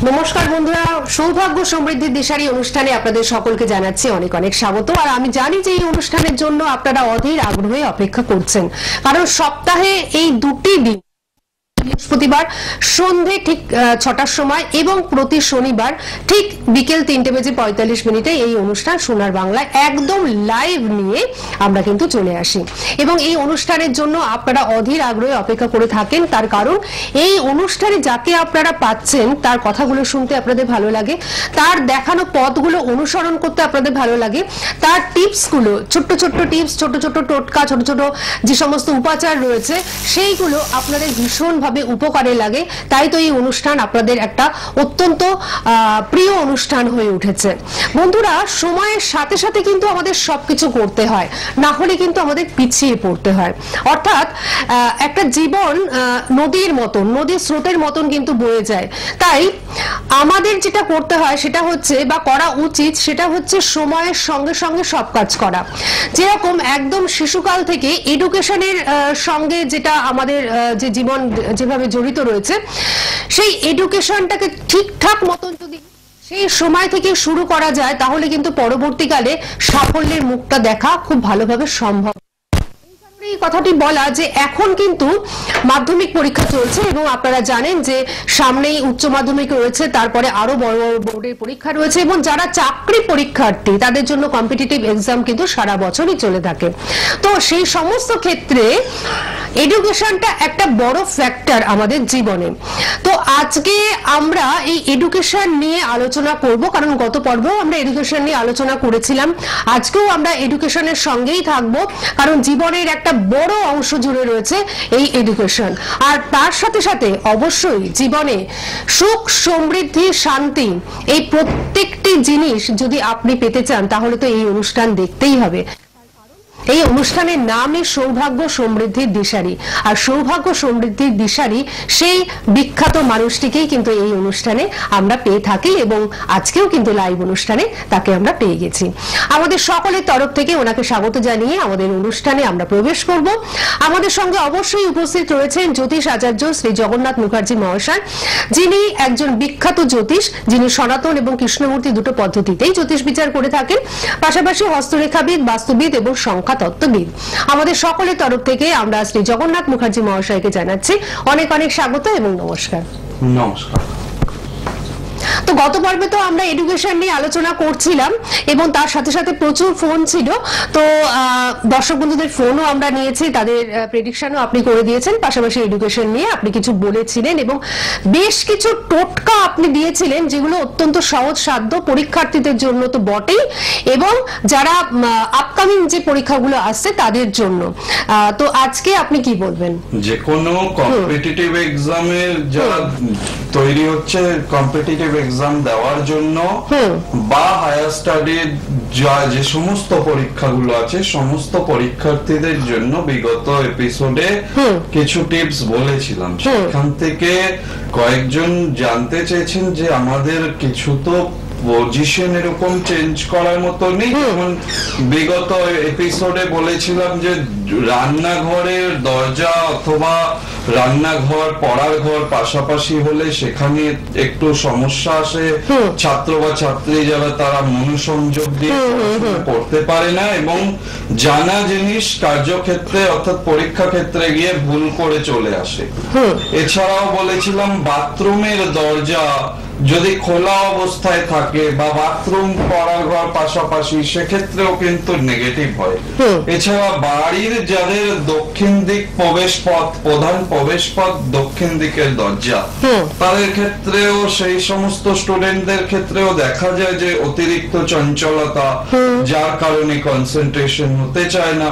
নমস্কার বন্ধুরা, সৌভাগ্য সমৃদ্ধির দিশারি অনুষ্ঠানে আপনাদের সকলকে জানাচ্ছি অনেক অনেক স্বাগত। আর আমি জানি যে এই অনুষ্ঠানের জন্য আপনারা অধীর আগ্রহে অপেক্ষা করছেন, কারণ সপ্তাহে এই দুটি দিন, বৃহস্পতিবার সন্ধে ঠিক ৬টার সময় এবং প্রতি শনিবার ঠিক বিকেল ৩:৪৫ এই অনুষ্ঠান সোনার বাংলায় একদম লাইভ নিয়ে আমরা কিন্তু চলে আসি। এবং এই অনুষ্ঠানের জন্য আপনারা অধীর আগ্রহে অপেক্ষা করে থাকেন, তার কারণ এই অনুষ্ঠানে যাকে আপনারা পাচ্ছেন তার কথাগুলো শুনতে আপনাদের ভালো লাগে, তার দেখানো পথগুলো অনুসরণ করতে আপনাদের ভালো লাগে, তার টিপসগুলো, ছোট্ট ছোট্ট টিপস, ছোট ছোট টোটকা, ছোট ছোট যে সমস্ত উপাচার রয়েছে সেইগুলো আপনাদের ভীষণভাবে উপকারে লাগে। তাই তো এই অনুষ্ঠান আপনাদের একটা অত্যন্ত প্রিয় অনুষ্ঠান হয়ে উঠেছে। বন্ধুরা, সময়ের সাথে সাথে কিন্তু আমাদের সবকিছু করতে হয়, না হলে কিন্তু আমাদের পিছিয়ে পড়তে হয়। অর্থাৎ একটা জীবন নদীর মতন, নদীর স্রোতের মতন কিন্তু বয়ে যায়। তাই আমাদের যেটা করতে হয় সেটা হচ্ছে, বা করা উচিত সেটা হচ্ছে, সময়ের সঙ্গে সঙ্গে সব কাজ করা। যেরকম একদম শিশুকাল থেকে এডুকেশনের সঙ্গে যেটা আমাদের যে জীবন যেভাবে জড়িত রয়েছে, সেই এডুকেশনটাকে ঠিকঠাক মতন যদি সেই সময় থেকে শুরু করা যায়, তাহলে কিন্তু পরবর্তীকালে সাফল্যের মুখটা দেখা খুব ভালোভাবে সম্ভব। এই কথাটি বলা যে এখন কিন্তু মাধ্যমিক পরীক্ষা চলছে এবং আপনারা জানেন যে সামনেই উচ্চ মাধ্যমিক রয়েছে, তারপরে আরো বড় বড় বোর্ডের পরীক্ষা রয়েছে, এবং যারা চাকরি পরীক্ষার্থী তাদের জন্য কম্পিটিটিভ এক্সাম কিন্তু সারা বছরই চলে থাকে। তো সেই সমস্ত ক্ষেত্রে এডুকেশনটা একটা বড় ফ্যাক্টর আমাদের জীবনে। তো আজকে আমরা এই এডুকেশন নিয়ে আলোচনা করব, কারণ গত পর্বেও আমরা এডুকেশন নিয়ে আলোচনা করেছিলাম। আজকেও আমরা এডুকেশনের সঙ্গেই থাকবো, কারণ জীবনের একটা বড় অংশ জুড়ে রয়েছে এই এডুকেশন। আর তার সাথে সাথে অবশ্যই জীবনে সুখ, সমৃদ্ধি, শান্তি, এই প্রত্যেকটি জিনিস যদি আপনি পেতে চান, তাহলে তো এই অনুষ্ঠান দেখতেই হবে। এই অনুষ্ঠানের নামই সৌভাগ্য সমৃদ্ধির দিশারি, আর সৌভাগ্য সমৃদ্ধির দিশারি সেই বিখ্যাত মানুষটিকেই কিন্তু এই অনুষ্ঠানে আমরা পেয়ে থাকি, এবং আজকেও কিন্তু লাইভ অনুষ্ঠানে তাকে আমরা পেয়ে গেছি। আমাদের সকলের তরফ থেকে ওনাকে স্বাগত জানিয়ে আমাদের অনুষ্ঠানে আমরা প্রবেশ করব। আমাদের সঙ্গে অবশ্যই উপস্থিত রয়েছেন জ্যোতিষ আচার্য শ্রী জগন্নাথ মুখার্জি মহাশয়, যিনি একজন বিখ্যাত জ্যোতিষ, যিনি সনাতন এবং কৃষ্ণমূর্তি দুটো পদ্ধতিতেই জ্যোতিষ বিচার করে থাকেন, পাশাপাশি হস্তরেখাবিদ, বাস্তুবিদ এবং তত্ত্ববিদ। আমাদের সকলের তরফ থেকে আমরা শ্রী জগন্নাথ মুখার্জি মহাশয়কে জানাচ্ছি অনেক অনেক স্বাগত এবং নমস্কার। নমস্কার। তো গত পর্বে তো আমরা এডুকেশন নিয়ে আলোচনা করছিলাম এবং তার সাথে সাথে প্রচুর ফোন ছিল। তো দর্শক বন্ধুদের ফোনও আমরা নিয়েছি, তাদের প্রেডিকশনও আপনি করে দিয়েছেন, পাশাপাশি এডুকেশন নিয়ে আপনি কিছু বলেছিলেন এবং বেশ কিছু টোটকা আপনি দিয়েছিলেন, যেগুলো অত্যন্ত সহজ সাধ্য পরীক্ষার্থীদের জন্য তো বটেই, এবং যারা আপকামিং যে পরীক্ষাগুলো আসছে তাদের জন্য। তো আজকে আপনি কি বলবেন? যে কোনো কম্পিটিটিভ এক্সামের যারা তৈরি হচ্ছে কম্পিটিটিভ এক্সাম দেওয়ার জন্য, বা হায়ার স্টাডির যে সমস্ত পরীক্ষাগুলো আছে, সমস্ত পরীক্ষার্থীদের জন্য বিগত এপিসোডে কিছু টিপস বলেছিলাম। সেখান থেকে কয়েকজন জানতে চেয়েছেন যে আমাদের কিছু তো পজিশন এরকম চেঞ্জ করার মতো নেই। যেমন বিগত এপিসোডে বলেছিলাম যে রান্নাঘরের দরজা অথবা রান্নাঘর, পড়ার ঘর পাশাপাশি হলে সেখানে একটু সমস্যা আসে, ছাত্র বা ছাত্রী যারা তারা মনোসংযোগ দিয়ে পড়তে পারে না, এবং জানা জিনিস কার্যক্ষেত্রে অর্থাৎ পরীক্ষা ক্ষেত্রে গিয়ে ভুল করে চলে আসে। এছাড়াও বলেছিলাম বাথরুমের দরজা যদি খোলা অবস্থায় থাকে বা বাথরুম, পড়ার ঘর পাশাপাশি, সেক্ষেত্রেও কিন্তু নেগেটিভ হয়। এছাড়া বাড়ির যাদের দক্ষিণ দিক প্রবেশ পথ, প্রধান প্রবেশ পথ দক্ষিণ দিকের দরজা, তাদের ক্ষেত্রেও, সেই সমস্ত স্টুডেন্টদের ক্ষেত্রেও দেখা যায় যে অতিরিক্ত চঞ্চলতা, যার কারণে কনসেন্ট্রেশন হতে চায় না।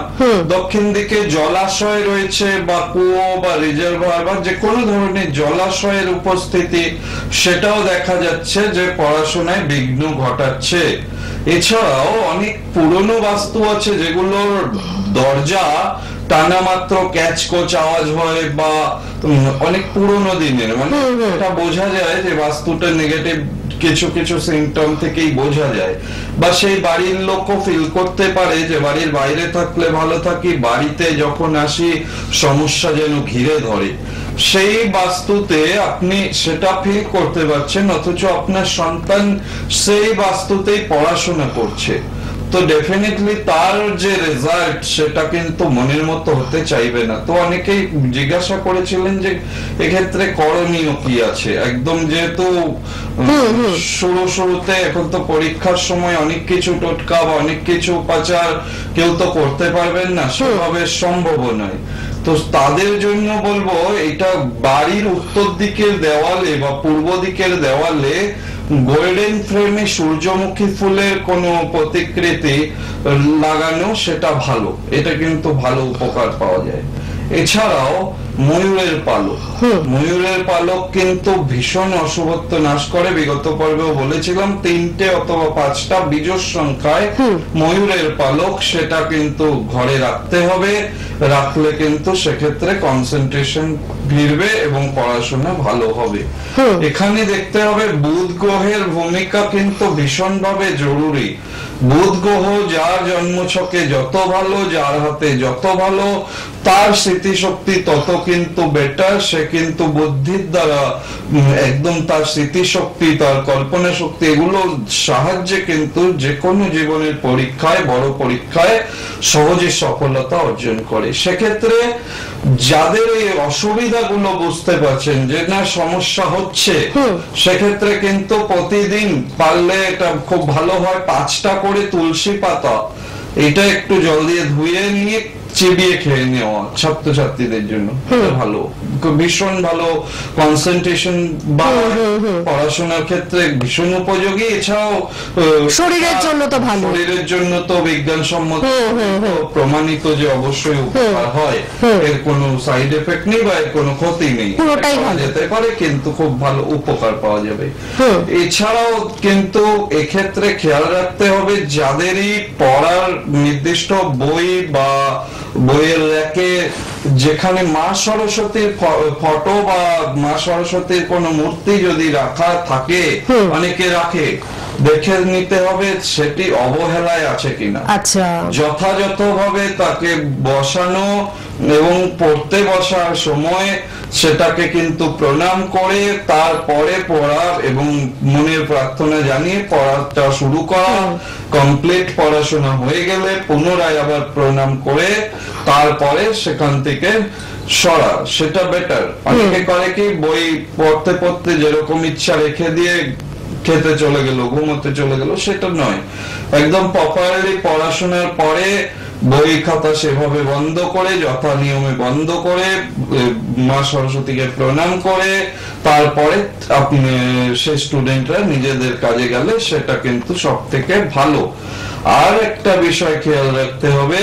দক্ষিণ দিকে জলাশয় রয়েছে বা কুয়ো বা রিজার্ভার বা যে কোনো ধরনের জলাশয়ের উপস্থিতি, সেটাও দেখা যাচ্ছে যে পড়াশোনায় বিঘ্ন ঘটাচ্ছে। এছাড়াও অনেক পুরনো বাস্তু আছে যেগুলোর দরজা টানা মাত্র ক্যাচকোচ আওয়াজ হয়, বা অনেক পুরনো দিনের, মানে এটা বোঝা যায় যে বাস্তুটা নেগেটিভ কিছু কিছু সিমটম থেকেই বোঝা যায়, বা সেই বাড়ির লোকও ফিল করতে পারে যে বাড়ির বাইরে থাকলে ভালো থাকি, বাড়িতে যখন আসি সমস্যা যেন ঘিরে ধরে। সেই বাস্তুতে আপনি সেটা ফিল করতে পারছেন, অথচ আপনার সন্তান সেই বাস্তুতেই পড়াশোনা করছে, তো ডেফিনেটলি তার যে রেজাল্ট সেটা কিন্তু মনের মতো হতে চাইবে না। তো অনেকেই জিজ্ঞাসা করেছিলেন যে এক্ষেত্রে করণীয় কি আছে। একদম যেহেতু শুরুতে এখন তো পরীক্ষার সময় অনেক কিছু টোটকা বা অনেক কিছু উপাচার কেউ তো করতে পারবেন না, সেভাবে সম্ভব নয়। তো তাদের জন্য বলবো, এটা বাড়ির উত্তর দিকের দেওয়ালে বা পূর্ব দিকের দেওয়ালে গোল্ডেন ফ্রেমে সূর্যমুখী ফুলের কোনো প্রতিকৃতি লাগানো সেটা ভালো, এটা কিন্তু ভালো উপকার পাওয়া যায়। এছাড়াও ময়ূরের পালক, ময়ূরের পালক কিন্তু ভীষণ অশুভত্ব নাশ করে। বিগত পর্বেও বলেছিলাম 3টে অথবা 5টা বিজোড় সংখ্যায় ময়ূরের পালক, সেটা কিন্তু ঘরে রাখতে হবে। রাখলে কিন্তু সেক্ষেত্রে কনসেন্ট্রেশন ফিরবে এবং পড়াশোনা ভালো হবে। এখানে দেখতে হবে বুধ গ্রহের ভূমিকা কিন্তু ভীষণভাবে জরুরি। বুধ গ্রহ যার জন্মছকে যত ভালো, যার হাতে যত ভালো, তার স্মৃতিশক্তি তত কিন্তু বেটার। সে কিন্তু বুদ্ধির দ্বারা একদম তার স্মৃতিশক্তি, তার কল্পনা শক্তি, এগুলো সাহায্যে কিন্তু যে কোনো জীবনের পরীক্ষায়, বড় পরীক্ষায় সহজে সফলতা অর্জন করে। সেক্ষেত্রে যাদের এই অসুবিধাগুলো বুঝতে পারছেন যে না সমস্যা হচ্ছে, সেক্ষেত্রে কিন্তু প্রতিদিন পারলে এটা খুব ভালো হয় 5টা করে তুলসী পাতা, এটা একটু জল দিয়ে ধুয়ে নিয়ে চিবিয়ে খেয়ে নেওয়া ছাত্রছাত্রীদের জন্য ভালো, ভীষণ ভালো কনসেন্ট্রেশন বা পড়াশোনার ক্ষেত্রে ভীষণ উপযোগী। এছাড়াও শরীরের জন্য তো ভালো, শরীরের জন্য তো বিজ্ঞানসম্মত প্রমাণিত যে অবশ্যই উপকার হয়, এর কোনো সাইড এফেক্ট নেই বা এর কোনো ক্ষতি নেই, পুরোটাই ভালো যেতে পারে কিন্তু খুব ভালো উপকার পাওয়া যাবে। এছাড়াও কিন্তু এক্ষেত্রে খেয়াল রাখতে হবে যাদেরই পড়ার নির্দিষ্ট বই বা বইয়ের র্যাকে যেখানে মা সরস্বতীর ফটো বা মা সরস্বতীর কোনো মূর্তি যদি রাখা থাকে, অনেকে রাখে, দেখে নিতে হবে সেটি অবহেলায় আছে কিনা। আচ্ছা, যথাযথভাবে তাকে বসানো এবং পড়তে বসার সময় সেটাকে কিন্তু প্রণাম করে তারপরে পড়া এবং মনের প্রার্থনা জানিয়ে পড়াটা শুরু করা। কমপ্লিট পড়াশোনা হয়ে গেলে পুনরায় আবার প্রণাম করে তারপরে সেখান থেকে সরা, সেটা বেটার। অনেকে করে কি বই পড়তে পড়তে যেরকম ইচ্ছা রেখে দিয়ে খেতে চলে গেল, ঘুমোতে চলে গেল, সেটা নয়। একদম প্রপারলি পড়াশোনার পরে বই খাতা সেভাবে বন্ধ করে, যথা নিয়মে বন্ধ করে, মা সরস্বতীকে প্রণাম করে তারপরে আপনি সে স্টুডেন্টরা নিজেদের কাজে গেলে সেটা কিন্তু সব থেকে ভালো। আর একটা বিষয় খেয়াল রাখতে হবে,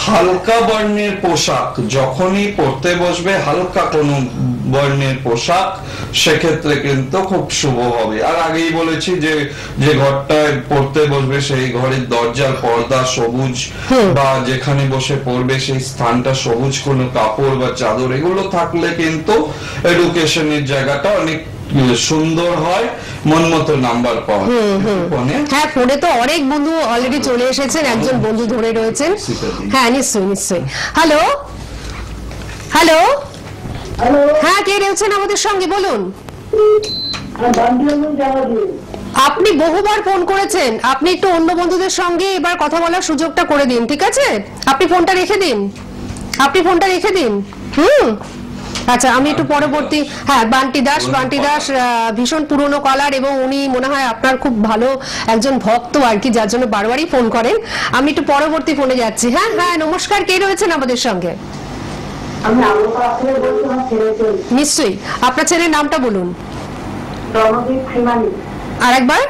হালকা বর্ণের পোশাক যখনই পড়তে বসবে, হালকা কোনো বর্ণের পোশাক, সেক্ষেত্রে কিন্তু খুব শুভ হবে। আর আগেই বলেছি যে যে ঘরটায় পড়তে বসবে সেই ঘরের দরজার পর্দা সবুজ, বা যেখানে বসে পড়বে সেই স্থানটা সবুজ কোনো কাপড় বা চাদর, এগুলো থাকলে কিন্তু এডুকেশনের জায়গাটা অনেক সুন্দর হয়, মন মতো নাম্বার পাওয়া যায়। হ্যাঁ, ফোনে তো অনেক বন্ধু অলরেডি চলে এসেছেন, একজন বন্ধু ধরে রয়েছেন। হ্যাঁ, নিশ্চয়ই নিশ্চয়ই। হ্যালো হ্যালো হ্যাঁ, কে রয়েছেন আমাদের সঙ্গে বলুন। আপনি বহুবার ফোন করেছেন, আপনি একটু অন্য বন্ধুদের সঙ্গে এবার কথা বলার সুযোগটা করে দিন, ঠিক আছে? আপনি ফোনটা রেখে দিন, আপনি ফোনটা রেখে দিন। আচ্ছা, আমি একটু পরবর্তী, হ্যাঁ, বান্টি দাস ভীষণ পুরনো কলার এবং উনি মনে হয় আপনার খুব ভালো একজন ভক্ত আর কি, যার জন্য বারবারই ফোন করেন। আমি একটু পরবর্তী ফোনে যাচ্ছি। হ্যাঁ হ্যাঁ, নমস্কার, কে রয়েছেন আমাদের সঙ্গে? নিশ্চয়ই, আপনার ছেলের নামটা বলুন। আরেকবার।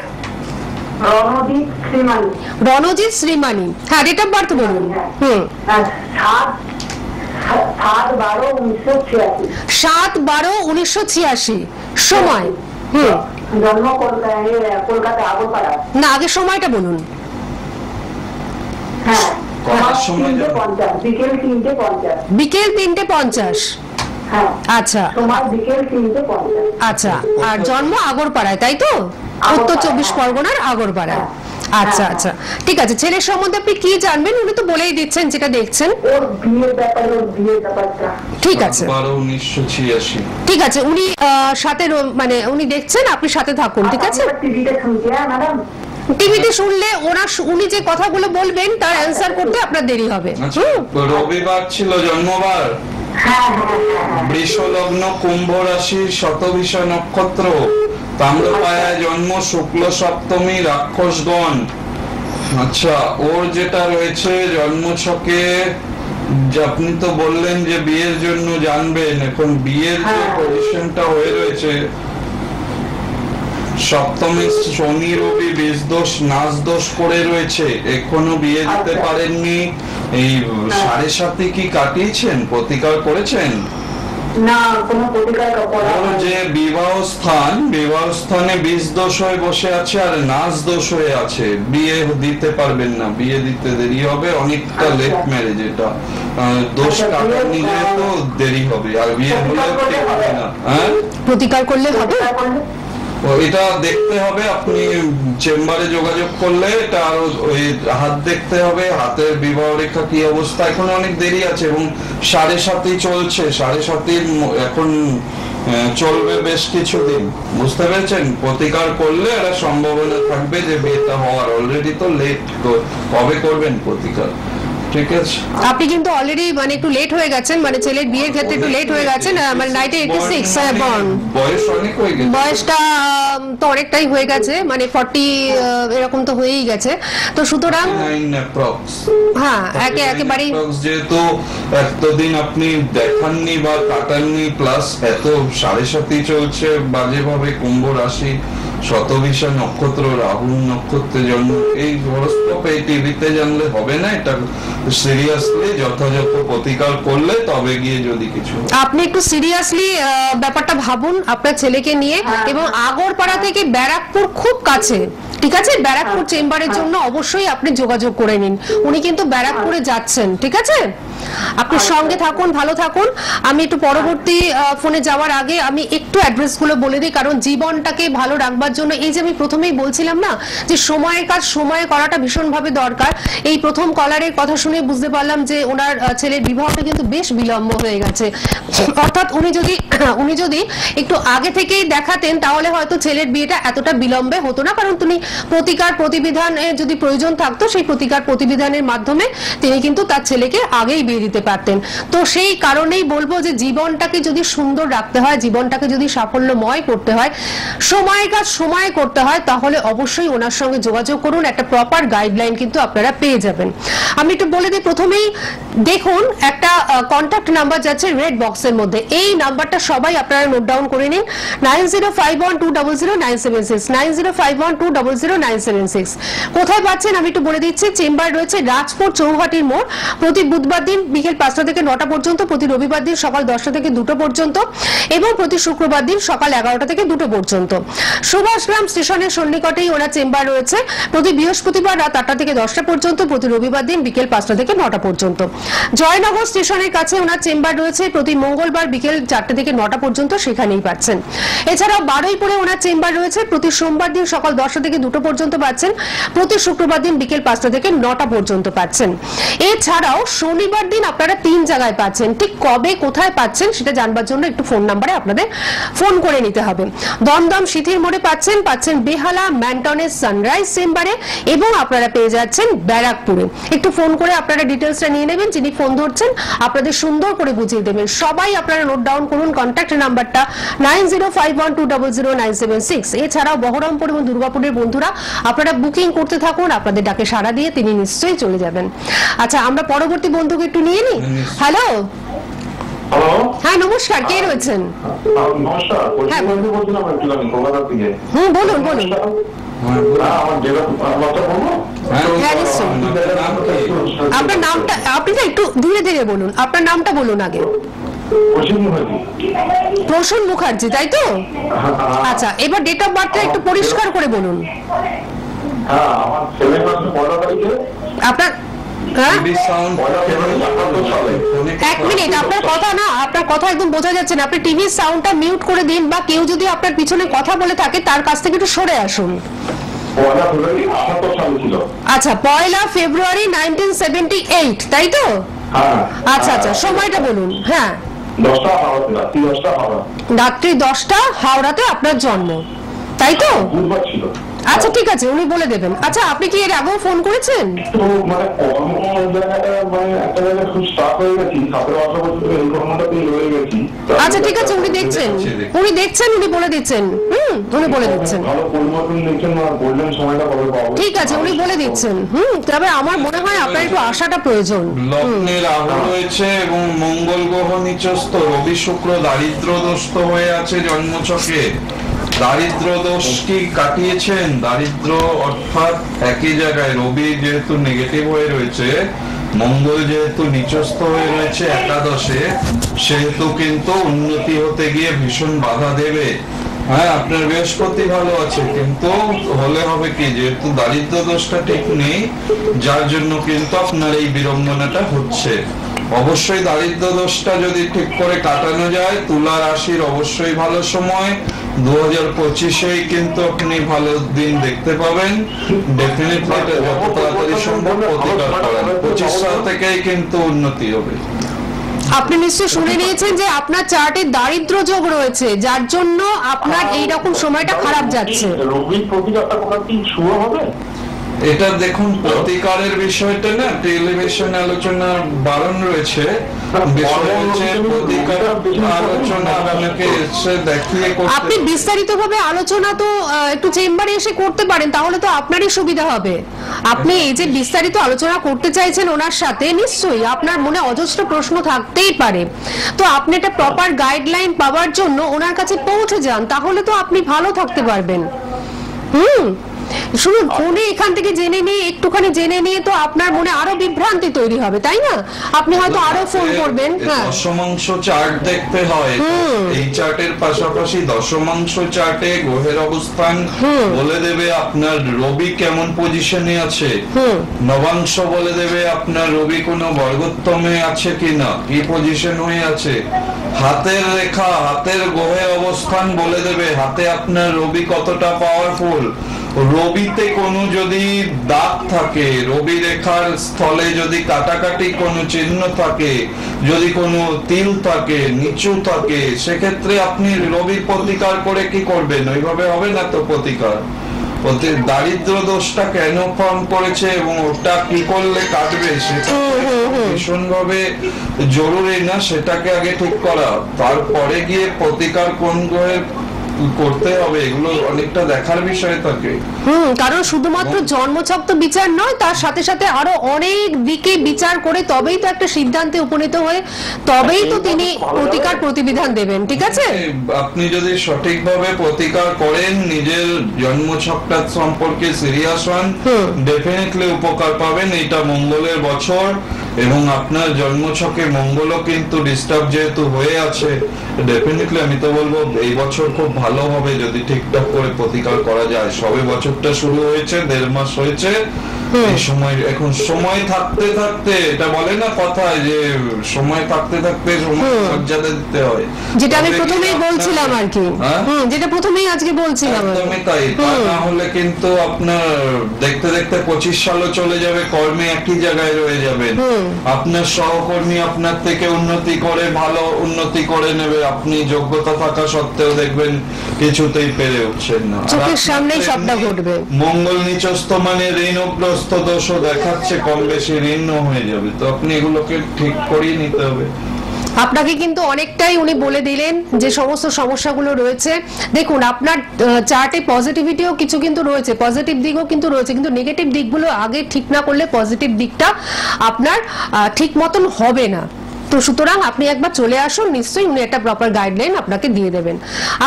রণজিৎ শ্রীমানি। হ্যাঁ, ডেট অফ বার্থ বলুন। 7/12/1986। সময়? জন্ম কলকাতা আগরপাড়া। না, আগে সময়টা বলুন। হ্যাঁ, বিকেল 3:50। বিকেল 3:50। হ্যাঁ, আচ্ছা বিকেল 3:50। আচ্ছা, আর জন্ম আগরপাড়ায়, তাই তো? উত্তর 24 পরগনার আগরপাড়ায়। আচ্ছা আচ্ছা, ঠিক আছে। ছেলের সম্বন্ধে আপনি কি জানবেন? উনি তো বলেই দিচ্ছেন যেটা দেখছেন। ওর বিয়ের ব্যাপারে, ওর বিয়ের ব্যাপারটা। ঠিক আছে 12/1986। ঠিক আছে, উনি সাথে মানে উনি দেখছেন, আপনি সাথে থাকুন, ঠিক আছে? টিভিতে শুনছি, হ্যাঁ ম্যাডাম। টিভিতে শুনলে উনি যে কথাগুলো বলবেন তার অ্যান্সার করতে আপনার দেরি হবে। আচ্ছা, রবিবার ছিল জন্মবার, হ্যাঁ হ্যাঁ হ্যাঁ। বৃষ লগ্ন, কুম্ভ রাশি, শতভিষা নক্ষত্র, তাম্রপায়ায় জন্ম, শুক্ল সপ্তমী, রাক্ষসগণ। আচ্ছা, ওর যেটা রয়েছে জন্মছকে, যে আপনি তো বললেন যে বিয়ের জন্য জানবেন, এখন বিয়ের যে পজিশনটা হয়ে রয়েছে, সপ্তমে শনি রবি বীজ দোষ নাচ দোষ করে রয়েছে, এখনো বিয়ে দিতে পারেননি। এই 7.5 কি কাটিয়েছেন, প্রতিকার করেছেন? না, কোনো প্রতিকার করা ওর যে বিবাহ স্থানে বীজ দোষ হয়ে বসে আছে আর নাচ দোষ হয়ে আছে, বিয়ে দিতে পারবেন না, বিয়ে দিতে দেরি হবে, অনেকটা লেট ম্যারেজ। এটা দোষ কাটার নিলে তো দেরি হবে, আর বিয়ে হলে ঠিক হবে না। হ্যাঁ, প্রতিকার করলে হবে। এটা দেখতে হবে, আপনি চেম্বারে যোগাযোগ করলে এটা আরো ওই হাত দেখতে হবে, হাতের বিবাহ রেখা কি অবস্থা, এখন অনেক দেরি আছে, এবং 7.5 চলছে, 7.5 এখন চলবে বেশ কিছুদিন, বুঝতে পেরেছেন? প্রতিকার করলে একটা সম্ভাবনা থাকবে যে বিয়েটা হওয়ার। অলরেডি তো লেট, কবে করবেন প্রতিকার? ঠিক আছে, আপনি কিন্তু অলরেডি মানে একটু লেট হয়ে গেছেন, মানে ছেলের বিয়ের ক্ষেত্রে একটু লেট হয়ে গেছেন, মানে 1986 বর্ন। বয়স অনেক হয়ে গেছে, বয়সটা তো অনেকটাই হয়ে গেছে, মানে 40 এরকম তো হয়েই গেছে, তো সুতরাং হ্যাঁ একেবারেই, যেহেতু এতদিন আপনি দেখাননি বা কাটাননি, প্লাস এত 7.5 চলছে বাজেভাবে, কুম্ভ রাশি, শতভিষা নক্ষত্র, রাহু নক্ষত্রে জন্ম, এই হরস্কোপ এই টিভিতে জানলে হবে না, এটা সিরিয়াসলি যথাযথ প্রতিকার করলে তবে গিয়ে যদি কিছু। আপনি একটু সিরিয়াসলি ব্যাপারটা ভাবুন আপনার ছেলেকে নিয়ে, এবং আগরপাড়া থেকে ব্যারাকপুর খুব কাছে, ঠিক আছে? ব্যারাকপুর চেম্বারের জন্য অবশ্যই আপনি যোগাযোগ করে নিন, উনি কিন্তু ব্যারাকপুরে যাচ্ছেন, ঠিক আছে? আপনি সঙ্গে থাকুন, ভালো থাকুন। আমি একটু পরবর্তী ফোনে যাওয়ার আগে আমি একটু অ্যাড্রেসগুলো বলে দিই, কারণ জীবনটাকে ভালো রাখবার জন্য, এই যে আমি প্রথমেই বলছিলাম না যে সময়ের কাজ সময়ে করাটা ভীষণভাবে দরকার। এই প্রথম কলারের কথা শুনে বুঝতে পারলাম যে ওনার ছেলের বিবাহটা কিন্তু বেশ বিলম্ব হয়ে গেছে, অর্থাৎ উনি যদি একটু আগে থেকেই দেখাতেন তাহলে হয়তো ছেলের বিয়েটা এতটা বিলম্বে হতো না, কারণ তিনি প্রতিকার প্রতিবিধানের যদি প্রয়োজন থাকতো, সেই প্রতিকার প্রতিবিধানের মাধ্যমে তিনি কিন্তু তার ছেলেকে আগেই বিয়ে দিতে পারতেন। তো সেই কারণেই বলবো যে জীবনটাকে যদি সুন্দর রাখতে হয়, জীবনটাকে যদি সাফল্যময় করতে হয়, সময়ের কাজ সময়ে করতে হয়, তাহলে অবশ্যই ওনার সঙ্গে যোগাযোগ করুন, একটা প্রপার গাইডলাইন কিন্তু আপনারা পেয়ে যাবেন। আমি একটু বলে দিই, প্রথমেই দেখুন একটা কন্ট্যাক্ট নাম্বার যাচ্ছে রেড বক্সের মধ্যে, এই নাম্বারটা সবাই আপনারা নোট ডাউন করে নিন, 9051200976, 9051200976। কোথায় পাচ্ছেন আমি একটু বলে দিচ্ছি, চেম্বার রয়েছে রাজপুর চৌহাটির মোড়, প্রতি বুধবার দিন বিকেল 5টা থেকে 9টা পর্যন্ত, প্রতি রবিবার দিন সকাল 10টা থেকে 2টো পর্যন্ত, এবং প্রতি শুক্রবার দিন সকাল 11টা থেকে 2টো পর্যন্ত। সুভাষগ্রাম স্টেশনের সন্নিকটেই ওনার চেম্বার রয়েছে, প্রতি বৃহস্পতিবার রাত 8টা থেকে 10টা পর্যন্ত, প্রতি রবিবার দিন বিকেল 5টা থেকে 9টা পর্যন্ত। জয়নগর স্টেশনের কাছে ওনার চেম্বার রয়েছে, প্রতি মঙ্গলবার বিকেল 4টা থেকে 9টা পর্যন্ত, সেখানেই পাচ্ছেন। এছাড়াও বারুইপুরে ওনার চেম্বার রয়েছে, প্রতি সোমবার দিন সকাল 10টা থেকে 2টো পর্যন্ত পাচ্ছেন, প্রতি শুক্রবার দিন বিকেল 5টা থেকে 9টা পর্যন্ত পাচ্ছেন। এছাড়াও শনিবার দিন আপনারা 3 জায়গায় পাচ্ছেন, ঠিক কবে কোথায় পাচ্ছেন সেটা জানবার জন্য একটু ফোন নাম্বারে আপনাদের ফোন করে নিতে হবে। দমদম সিথির মোড়ে পাচ্ছেন বেহালা ম্যান্টনের সানরাইজ চেম্বারে, এবং আপনারা পেয়ে যাচ্ছেন ব্যারাকপুরে। একটু ফোন করে আপনারা ডিটেলসটা নিয়ে নেবেন, যিনি ফোন ধরছেন আপনাদের সুন্দর করে বুঝিয়ে দেবেন। সবাই আপনারা নোট ডাউন করুন কন্ট্যাক্ট নাম্বারটা 9051200976। এছাড়াও বহরমপুর এবং দুর্গাপুরের বন্ধুরা আপনারা বুকিং করতে থাকুন, আপনাদের ডাকে সাড়া দিয়ে তিনি নিশ্চয়ই চলে যাবেন। আচ্ছা, আমরা পরবর্তী বন্ধুকে একটু নিয়ে নিই। হ্যালো, হ্যালো, হ্যাঁ নমস্কার, কে রয়েছেন? নমস্কার, হ্যাঁ। বলছিলাম একটু আমি কলকাতা থেকে। বলুন বলুন। আমার জেলা কথা বলবো। হ্যাঁ নিশ্চয়ই। আপনার নামটা আপনি না একটু ধীরে ধীরে বলুন, আপনার নামটা বলুন আগে। প্রসূন মুখার্জি, তাই তো? আচ্ছা, এবার ডেট অফ বার্থটা একটু পরিষ্কার করে বলুন। হ্যাঁ, আমার ছেলে ক্লাসে 15 তারিখে। আপনার এক মিনিট, আপনার কথা একদম বোঝা যাচ্ছে না, আপনি টিভির সাউন্ডটা মিউট করে দিন, বা কেউ যদি আপনার পিছনে কথা বলে থাকে তার কাছ থেকে একটু সরে আসুন। পয়লা ফেব্রুয়ারি 78 সালে ছিল। আচ্ছা, 1 ফেব্রুয়ারি 1978, তাই তো? হ্যাঁ। আচ্ছা আচ্ছা, সময়টা বলুন। হ্যাঁ, 10টা হাওড়াতে, রাত্রি 10টা হাওড়া। রাত্রি 10টা হাওড়াতে আপনার জন্ম, তাই তো? বুধবার ছিল। আচ্ছা ঠিক আছে, উনি বলে দেবেন। আচ্ছা, আপনি কি এর আগেও ফোন করেছেন? তো মানে কর্ম জায়গাটা মানে একটা জায়গায় খুব স্টার্ট হয়ে গেছি, 17-18 বছর এই কর্মটাতেই রয়ে গেছি। আচ্ছা ঠিক আছে, উনি দেখছেন, উনি বলে দিচ্ছেন। উনি বলে দিচ্ছেন। ভালো পরিবর্তন দেখছেন না, বললেন সময়টা কবে পাবো। ঠিক আছে, উনি বলে দিচ্ছেন। তবে আমার মনে হয় আপনার একটু আশাটা প্রয়োজন। লগ্নে রাহু রয়েছে এবং মঙ্গল গ্রহ নিচস্থ, রবি শুক্র দারিদ্রগ্রস্ত হয়ে আছে জন্মছকে। দারিদ্র দোষ কি কাটিয়েছেন? দারিদ্র অর্থাৎ একই জায়গায় রবি যেহেতু নেগেটিভ হয়ে রয়েছে, মঙ্গল যেহেতু নিচস্থ হয়ে রয়েছে একাদশে, সেহেতু কিন্তু উন্নতি হতে গিয়ে ভীষণ বাধা দেবে। হ্যাঁ, আপনার বৃহস্পতি ভালো আছে, কিন্তু হলে হবে কি, যেহেতু দারিদ্র দোষটা ঠিক নেই, যার জন্য কিন্তু আপনার এই বিড়ম্বনাটা হচ্ছে। অবশ্যই দারিদ্র দোষটা যদি ঠিক করে কাটানো যায়, তুলা রাশির অবশ্যই ভালো সময় 2025-এই কিন্তু আপনি ভালো দিন দেখতে পাবেন। ডেফিনেটলি এটা যত তাড়াতাড়ি সম্ভব প্রতিকার করেন, 25 সাল থেকেই কিন্তু উন্নতি হবে। আপনি নিশ্চয় শুনে নিয়েছেন যে আপনার চার্টে দারিদ্র যোগ রয়েছে, যার জন্য আপনার এইরকম সময়টা খারাপ যাচ্ছে। রবির প্রতিকারটা কোনো কি শুরু হবে? এটা দেখুন, প্রতিকারের বিষয়টা না টেলিভিশন আলোচনা বারণ রয়েছে। বিষয় হচ্ছে প্রতিকার আলোচনা আপনাকে এসে দেখিয়ে আপনি করতে। বিস্তারিতভাবে আলোচনা তো একটু চেম্বারে এসে করতে পারেন, তাহলে তো আপনারই সুবিধা হবে। আপনি এই যে বিস্তারিত আলোচনা করতে চাইছেন ওনার সাথে, নিশ্চয়ই আপনার মনে অজস্র প্রশ্ন থাকতেই পারে। তো আপনি একটা প্রপার গাইডলাইন পাওয়ার জন্য ওনার কাছে পৌঁছে যান, তাহলে তো আপনি ভালো থাকতে পারবেন। শুনুন, ফোনে এখান থেকে জেনে নিয়ে একটুখানি জেনে নিয়ে তো আপনার মনে আরো বিভ্রান্তি তৈরি হবে, তাই না? আপনি হয়তো আরো ফোন করবেন। হ্যাঁ, দশমাংশ চার্ট দেখতে হয়। এই চার্টের পাশাপাশি দশমাংশ চার্টে গ্রহের অবস্থান বলে দেবে আপনার রবি কেমন পজিশনে আছে, নবাংশ বলে দেবে আপনার রবি কোনো বর্গোত্তমে আছে কিনা, কি পজিশন হয়ে আছে, হাতের রেখা, হাতের গ্রহের অবস্থান বলে দেবে হাতে আপনার রবি কতটা পাওয়ারফুল। রবিতে কোনো যদি দাগ থাকে, রবি রেখার স্থলে যদি কাটাকাটি কোনো চিহ্ন থাকে, যদি কোনো তিল থাকে, নিচু থাকে, সেক্ষেত্রে আপনি রবির প্রতিকার করে কি করবেন? ওইভাবে হবে না তো প্রতিকার। দারিদ্র দোষটা কেন ফর্ম করেছে এবং ওটা কি করলে কাটবে সেটা ভীষণ ভাবে জরুরি না, সেটাকে আগে ঠিক করা, তারপরে গিয়ে প্রতিকার কোন গ্রহের করতে হবে এগুলো অনেকটা দেখার বিষয় থাকে। কারণ শুধুমাত্র জন্মছক তো বিচার নয়, তার সাথে সাথে আরো অনেক দিকে বিচার করে তবেই তো একটা সিদ্ধান্তে উপনীত হয়ে তবেই তো তিনি প্রতিকার প্রতিবিধান দেবেন। ঠিক আছে, আপনি যদি সঠিকভাবে প্রতিকার করেন, নিজের জন্মছকটা সম্পর্কে সিরিয়াস হন, ডেফিনেটলি উপকার পাবেন। এটা মঙ্গলের বছর এবং আপনার জন্মছকে মঙ্গলও কিন্তু ডিস্টার্ব যেহেতু হয়ে আছে, ডেফিনেটলি আমি তো বলবো এই বছর খুব ভালো হবে যদি ঠিকঠাক করে প্রতিকার করা যায়। সবে বছরটা শুরু হয়েছে, 1.5 মাস হয়েছে। এই সময় এখন সময় থাকতে থাকতে, এটা বলে না কথায় যে সময় থাকতে থাকতে সময় মর্যাদা দিতে হয়, যেটা আমি প্রথমেই বলছিলাম আর কি। যেটা প্রথমেই আজকে বলছিলাম, একদমই তাই। তা না হলে কিন্তু আপনার দেখতে দেখতে 25 সালও চলে যাবে, কর্মে একই জায়গায় রয়ে যাবেন। আপনার সহকর্মী আপনার থেকে উন্নতি করে, ভালো উন্নতি করে নেবে, আপনি যোগ্যতা থাকা সত্ত্বেও দেখবেন কিছুতেই পেরে উঠছেন না। চোখের সামনেই সবটা ঘটবে। মঙ্গল নিচস্থ মানে ঋণগ্রস্ত দোষও দেখাচ্ছে, কম বেশি ঋণ হয়ে যাবে, তো আপনি এগুলোকে ঠিক করিয়ে নিতে হবে। আপনাকে কিন্তু অনেকটাই উনি বলে দিলেন যে সমস্ত সমস্যাগুলো রয়েছে। দেখুন, আপনার চার্টে পজিটিভিটিও কিছু কিন্তু রয়েছে, পজিটিভ দিকও কিন্তু রয়েছে, কিন্তু নেগেটিভ দিকগুলো আগে ঠিক না করলে পজিটিভ দিকটা আপনার ঠিক মতন হবে না। তো সুতরাং আপনি একবার চলে আসুন, নিশ্চয়ই উনি একটা প্রপার গাইডলাইন আপনাকে দিয়ে দেবেন।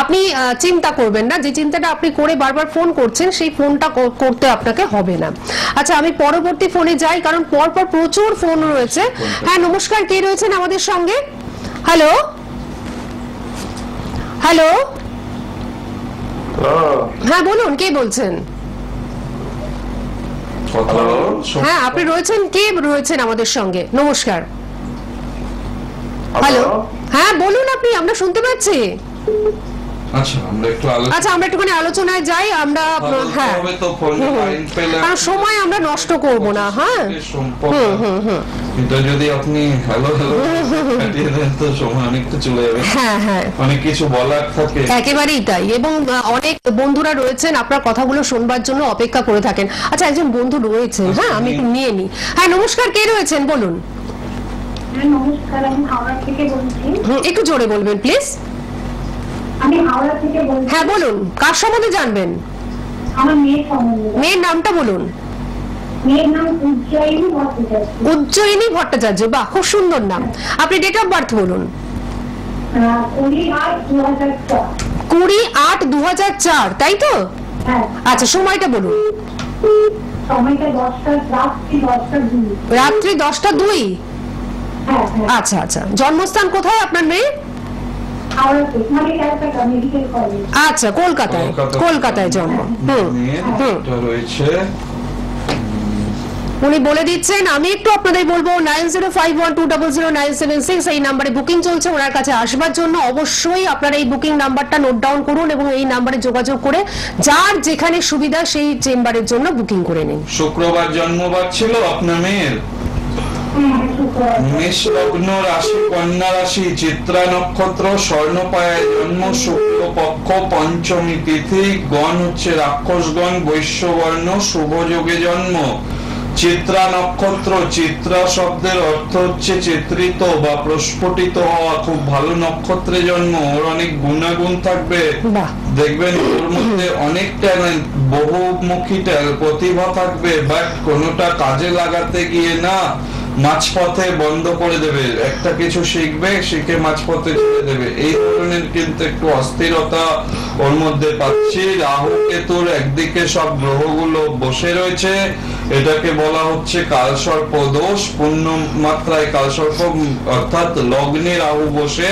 আপনি চিন্তা করবেন না, যে চিন্তাটা আপনি করে বারবার ফোন করছেন সেই ফোনটা করতে আপনাকে হবে না। আচ্ছা, আমি পরবর্তী ফোনে যাই, কারণ পরপর প্রচুর ফোন রয়েছে। হ্যাঁ, নমস্কার, কে রয়েছেন আমাদের সঙ্গে? হ্যালো হ্যালো, হ্যাঁ বলুন, কে বলছেন? হ্যাঁ, আপনি রয়েছেন, কে রয়েছেন আমাদের সঙ্গে? নমস্কার। হ্যালো, হ্যাঁ বলুন আপনি, আমরা শুনতে পাচ্ছি। আচ্ছা আমরা একটু আচ্ছা আমরা একটুখানি আলোচনায় যাই আমরা। হ্যাঁ হবে তো ফোনে লাইন পেলে কারণ সময় আমরা নষ্ট করব না। হ্যাঁ এটা যদি আপনি হ্যালো কাটিয়ে দেন তো সময় অনেকটা চলে যাবে। হ্যাঁ হ্যাঁ অনেক কিছু বলার থাকে। একেবারেই তাই, এবং অনেক বন্ধুরা রয়েছেন আপনার কথাগুলো শুনবার জন্য অপেক্ষা করে থাকেন। আচ্ছা একজন বন্ধু রয়েছেন, হ্যাঁ আমি একটু নিয়ে নিই। হ্যাঁ নমস্কার, কে রয়েছেন বলুন? নমস্কার, আমি হাওড়া থেকে বলছি। একটু জোরে বলবেন প্লিজ। আমি হাওড়া থেকে বলছি। হ্যাঁ বলুন, কার সম্বন্ধে জানবেন? আমার মেয়ের সম্বন্ধে। মেয়ের নামটা বলুন। মেয়ের নাম উজ্জয়িনী ভট্টাচার্য। উজ্জয়িনী ভট্টাচার্য, বাহ খুব সুন্দর নাম। আপনি ডেট অফ বার্থ বলুন। 20/8/2004। 20/8/2004, তাই তো? হ্যাঁ। আচ্ছা সময়টা বলুন। সময়টা রাত্রি 10:02। রাত্রি 10:02। হ্যাঁ হ্যাঁ। আচ্ছা আচ্ছা, জন্মস্থান কোথায় আপনার মেয়ে? হাওড়াতে, মানে ক্যালকাটা মেডিকেল কলেজ। আচ্ছা কলকাতায়, কলকাতায় জন্ম। এটা রয়েছে। উনি বলে দিচ্ছেন। আমি একটু আপনাদের বলবো 9051200976 এই নাম্বারে বুকিং চলছে। ওনার কাছে আসবার জন্য অবশ্যই আপনারা এই বুকিং নাম্বারটা নোট ডাউন করুন এবং এই নাম্বারে যোগাযোগ করে যার যেখানে সুবিধা সেই চেম্বারের জন্য বুকিং করে নিন। শুক্রবার জন্মবার ছিল আপনার মেয়ের। মেষ লগ্ন, রাশি কন্যা রাশি, চিত্রা নক্ষত্র, স্বর্ণপায়ায় জন্ম, শুক্লপক্ষ, পঞ্চমী তিথি, গণ হচ্ছে রাক্ষসগণ, বৈশ্যবর্ণ, শুভ যোগে জন্ম। চিত্রা নক্ষত্র, চিত্রা শব্দের অর্থ হচ্ছে চিত্রিত বা প্রস্ফুটিত হওয়া। খুব ভালো নক্ষত্রে জন্ম, ওর অনেক গুণাগুণ থাকবে। দেখবেন ওর মধ্যে অনেক ট্যালেন্ট, বহুমুখী প্রতিভা থাকবে, বাট কোনোটা কাজে লাগাতে গিয়ে না মাঝপথে বন্ধ করে দেবে। একটা কিছু শিখবে, শিখে মাঝপথে ছেড়ে দেবে। এই ধরনের কিন্তু একটু অস্থিরতা ওর মধ্যে পাচ্ছি। রাহু কেতুর একদিকে সব গ্রহগুলো বসে রয়েছে, এটাকে বলা হচ্ছে কালসর্প দোষ। পূর্ণ মাত্রায় কালসর্প, অর্থাৎ লগ্নে রাহু বসে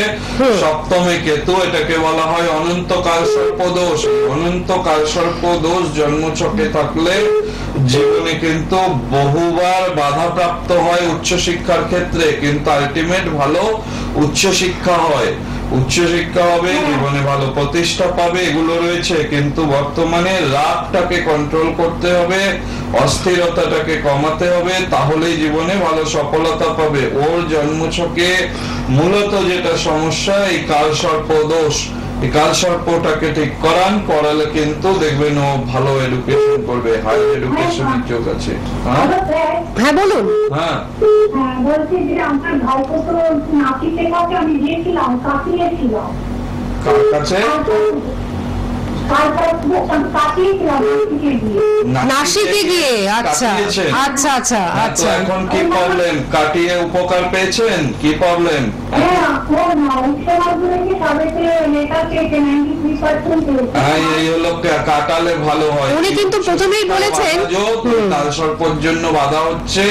সপ্তমে কেতু, এটাকে বলা হয় অনন্ত কালসর্প দোষ। অনন্ত কালসর্প দোষ জন্মছকে থাকলে জীবনে কিন্তু বহুবার বাধাপ্রাপ্ত হয় উচ্চশিক্ষার ক্ষেত্রে, কিন্তু আলটিমেট ভালো উচ্চশিক্ষা হয়। উচ্চশিক্ষা হবে, জীবনে ভালো প্রতিষ্ঠা পাবে, এগুলো রয়েছে। কিন্তু বর্তমানে রাগটাকে কন্ট্রোল করতে হবে, অস্থিরতাটাকে কমাতে হবে, তাহলেই জীবনে ভালো সফলতা পাবে। ওর জন্মছকে মূলত যেটা সমস্যা, এই কালসর্প দোষ। এই কালসর্পটাকে ঠিক করালে কিন্তু দেখবেন ও ভালো এডুকেশন করবে, হাই এডুকেশনের যোগ আছে। হ্যাঁ বলুন। হ্যাঁ বলছি যে আমার ভাইপো তো নাতিতে কাছে আমি গিয়েছিলাম, কাটিয়েছিলাম। কার কাছে? নাসিকে গিয়ে। আচ্ছা আচ্ছা আচ্ছা আচ্ছা। এখন কি প্রবলেম? কাটিয়ে উপকার পেয়েছেন? কি প্রবলেম? এই হলো কাটালে ভালো হয়। উনি কিন্তু প্রথমেই বলেছেন কালসর্পের জন্য বাধা হচ্ছে,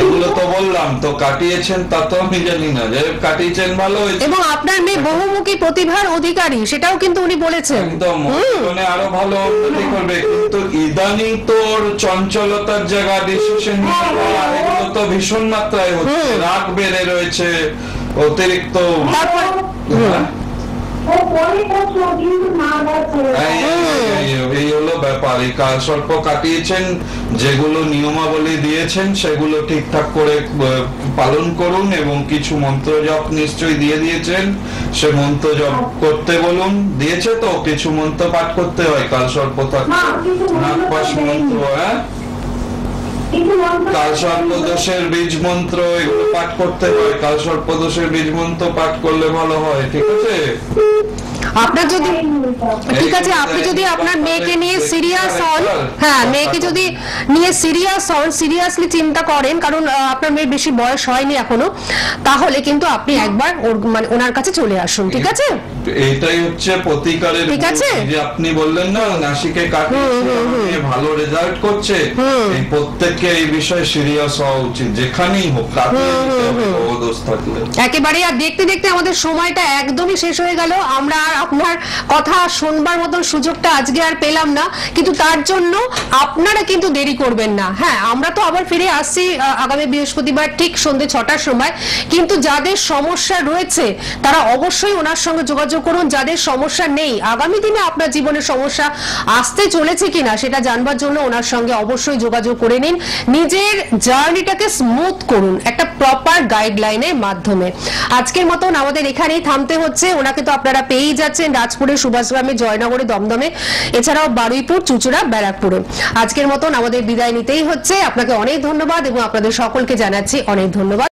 এগুলো তো বললাম। তো কাটিয়েছেন তা তো আমি জানি না, যে কাটিয়েছেন ভালো হয়েছে। এবং আপনার মেয়ে বহুমুখী প্রতিভার অধিকারী, সেটাও কিন্তু উনি বলেছেন। একদম আরো ভালো উন্নতি করবে। কিন্তু ইদানিং তোর চঞ্চলতার জায়গা, ডিসিশন এগুলো তো ভীষণ মাত্রায় হচ্ছে। রাগ বেড়ে রয়েছে অতিরিক্ত। এই হলো ব্যাপার। এই কালসর্প কাটিয়েছেন, যেগুলো নিয়মাবলী দিয়েছেন সেগুলো ঠিকঠাক করে পালন করুন, এবং কিছু মন্ত্র জপ নিশ্চয়ই দিয়েছেন, সে মন্ত্র জপ করতে বলুন। দিয়েছে তো কিছু মন্ত্র পাঠ করতে হয় কালসর্প থাকলে, নাগপাশ মন্ত্র, হ্যাঁ কালসর্প দোষের বীজ মন্ত্র, এগুলো পাঠ করতে হয়। কালসর্প দোষের বীজ মন্ত্র পাঠ করলে ভালো হয়। ঠিক আছে? আপনার যদি ঠিক আছে, আপনি যদি আপনার মেয়েকে নিয়ে সিরিয়াস হন, হ্যাঁ মেয়েকে যদি নিয়ে সিরিয়াস হন, সিরিয়াসলি চিন্তা করেন, কারণ আপনার মেয়ের বেশি বয়স হয়নি এখনো, তাহলে কিন্তু আপনি একবার মানে ওনার কাছে চলে আসুন। ঠিক আছে? এইটাই হচ্ছে প্রতিকারের। ঠিক আছে, যে আপনি বললেন না নাসিকে কাটিয়ে ভালো রেজাল্ট করছে, এই প্রত্যেককে এই বিষয়ে সিরিয়াস হওয়া উচিত, যেখানেই হোক কাটিয়ে দিতে হবে দোষ থাকলে। একেবারে। আর দেখতে দেখতে আমাদের সময়টা একদমই শেষ হয়ে গেল। আমরা আপনার কথা শুনবার মতন সুযোগটা আজকে আর পেলাম না, কিন্তু তার জন্য আপনারা কিন্তু দেরি করবেন না। হ্যাঁ, আমরা তো আবার ফিরে আসছি আগামী বৃহস্পতিবার ঠিক সন্ধ্যে 6টার সময়, কিন্তু যাদের সমস্যা রয়েছে তারা অবশ্যই ওনার সঙ্গে যোগাযোগ করুন। যাদের সমস্যা নেই, আগামী দিনে আপনার জীবনে সমস্যা আসতে চলেছে কিনা সেটা জানবার জন্য ওনার সঙ্গে অবশ্যই যোগাযোগ করে নিন। নিজের জার্নিটাকে স্মুথ করুন একটা প্রপার গাইডলাইনের মাধ্যমে। আজকের মতন আমাদের এখানেই থামতে হচ্ছে। ওনাকে তো আপনারা পেয়েই যাচ্ছেন রাজপুরে, সুভাষগ্রামে, জয়নগরে, দমদমে, এছাড়াও বারুইপুর, চুঁচুড়া, ব্যারাকপুরে। আজকের মতন আমাদের বিদায় নিতেই হচ্ছে। আপনাকে অনেক ধন্যবাদ এবং আপনাদের সকলকে জানাচ্ছি অনেক ধন্যবাদ।